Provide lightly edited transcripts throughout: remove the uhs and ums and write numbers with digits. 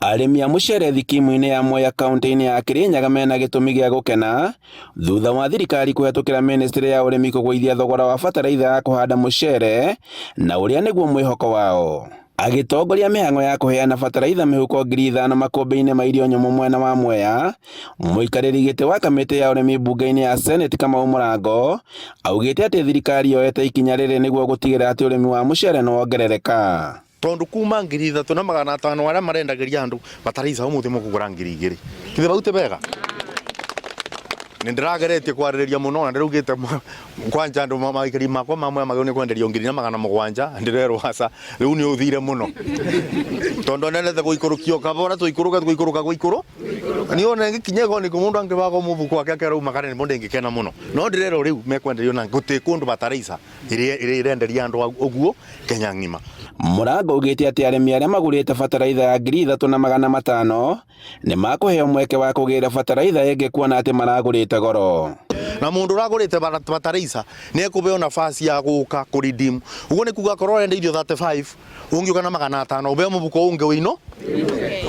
Arĩmi a mũcere thikimu-inĩ ya Mwea kaunti-inĩ ya Kirinyaga mena gĩtũmi gĩa gũkena thutha wa thirikari kũhetũkĩra ministry ya ũrĩmi kũgũithia thogora wa bataraitha ya kũhanda mũcere na ũrĩa nĩguo mwĩhoko wao. Agĩtongoria mĩhang'o ya kũheana bataraitha mĩhuko 5,000 makũmbĩ-inĩ ma irio nyũmũ mwena wa Mwea, mũikarĩri gĩtĩ wa kamĩtĩ ya ũrĩmi mbunge-inĩ ya Senate Kamau Mũrango augĩte atĩ thirikari yoete ikinya rĩrĩ nĩguo gũtigĩrĩra atĩ ũrĩmi wa mũcere nĩwongerereka. Tondu kuma 3,500 aria marendagĩria andu bataraitha umuthi mukugura 2,000 kithe baute bega nindirageretie kwarĩrĩria muno na ndirugite kwanja andu maikari makwa mamwe magone kwenderio 2,700 ndirero hasa riu ni uthire muno tondu nenete guikurukio kabora tuikuruka guikuru ni ona ngikinyego ni kumundu angibaga mubuku wake akero makare ni mundu ngikena muno no ndirero riu mekwenderio na guti kundu bataraitha irenderia andu oguo Kenya ng'ima. Mũrango ugĩte atĩ arĩmi arĩa magũrĩte bataraitha ya 3,500 nĩ makũheo mweke wa kũgĩra bataraitha ĩngĩ kuona atĩ maragũrĩte goro. Na mundu uragurite bataraitha ni ekubeo nafasi ya guka ku redeem uguo ni kuga korwo ende irio 35 ungiuka na 500 ubeo mubuko unge wino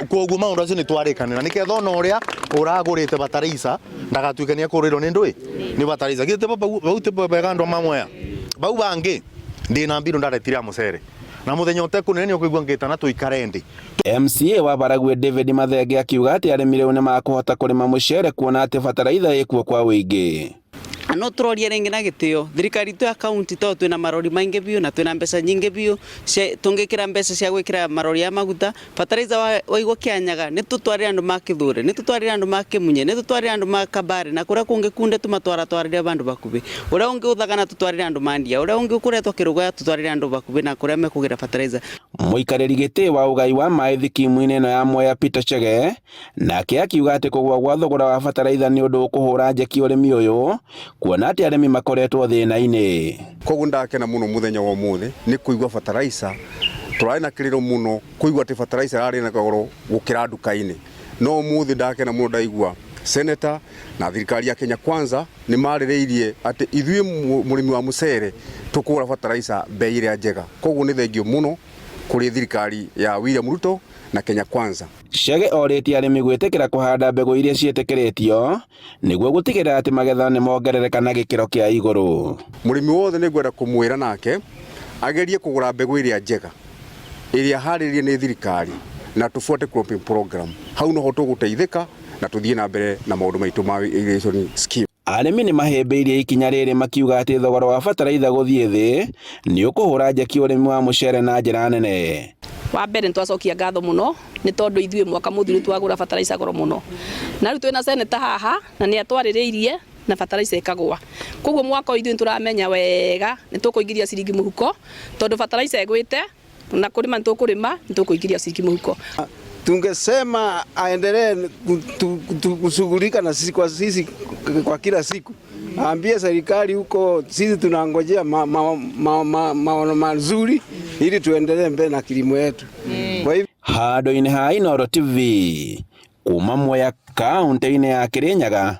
koguo maundu acio ni twarikanira niketha ona uria uragurite bataraitha ndagatuike ni akurirwo ni ndui ni bataraitha gite baute bega andu mamwe bau bangi ndina mbiru ndaretire mucere na muthenya utekunene ukigwa ngitana tuikarendi. MCA wa Baragwe David Mathenge akiuga atĩ arĩmi rĩu nĩ makũhota kũrĩma mũcere kuona atĩ bataraitha ĩkuo kwa wĩingĩ. No turoria ringi na gitio thirikari tu ya county to twina marori maingi biu na twina mbeca nyingi biu tungikira mbeca cia gwikira marori ya maguta fertilizer wa igwa Kianyaga ni tutwarira andu makithure ni tutwarira andu makimunye ni tutwarira andu makabare na kuria kungi kunde tumatwarire bandu bakubi uria ungi uthagana tutwarire andu mandia uria ungi ukuretwo kirugo tutwarire andu bakubi na kuria mekugira fertilizer. Muikarĩri gĩtĩ wa ugai wa maĩ thikimu-inĩ ĩno ya Mwea Peter Chege nake akiuga atĩ kũgũa gwa thogora wa bataraitha nĩ ũndũ ũkũhũra njeki ũrĩmi ũyũ kuona atĩ arĩmi makoretwo thĩna-inĩ. Koguo ndakena muno muthenya wa umuthi ni kuigua bataraitha turari na kiriro muno kuigua ati bataraitha rari na goro gukira nduka-inĩ no umuthi ndakena muno ndaigua Senator na thirikari ya Kenya Kwanza ni marĩrĩirie atĩ ithuĩ mũrĩmi wa mũcere tukũgũra bataraitha bei ĩrĩa njega koguo ni thengio muno kuri thirikari ya William Ruto na Kenya Kwanza. Chege orĩtie arĩmi gwĩtĩkĩra kũhanda mbegũ iria ciĩtĩkĩrĩtio nĩguo gũtigĩrĩra atĩ magetha nĩ mongerereka na gĩkĩro kĩa igũrũ. Mũrĩmi wothe nĩ ngwenda kũmwĩra nake agerie kũgũra mbegũ ĩrĩa njega ĩrĩa harĩrie nĩ thirikari na tufuate cropping program hau noho tũgũteithĩka na tũthiĩ na mbere na maũndũ maitũ ma irrigation scheme. Arĩmi nĩ mahĩmbĩirie ikinya rĩrĩ makiuga atĩ thogora wa bataraitha gũthiĩ thĩ nĩ ũkũhũra njeki ũrĩmi wa mũcere na njĩra nene. Wa mbere nitwacokia ngatho muno ni tondu ithuĩ mwaka muthiru twagura fertilizer goro muno na riu twina Senator haha na ni atwarĩrĩirie na fertilizer ikagwa koguo mwaka ithuĩ turamenya wega ni tukuingĩria ciringi muhuko tondu fertilizer igwite na kurima nitukurima nitukuingĩria ciringi muhuko. Tungesema aendelee kushughulika na sisi kwa kila siku. Ambie serikali huko sisi tunangojea maono mazuri ili tuendelee mbele na kilimo yetu. Kwa hivyo Handũ-inĩ ha Inooro TV kuma Mwea kaunti-inĩ ya Kirinyaga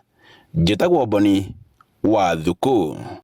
njĩtagwo Boni wa Thuku.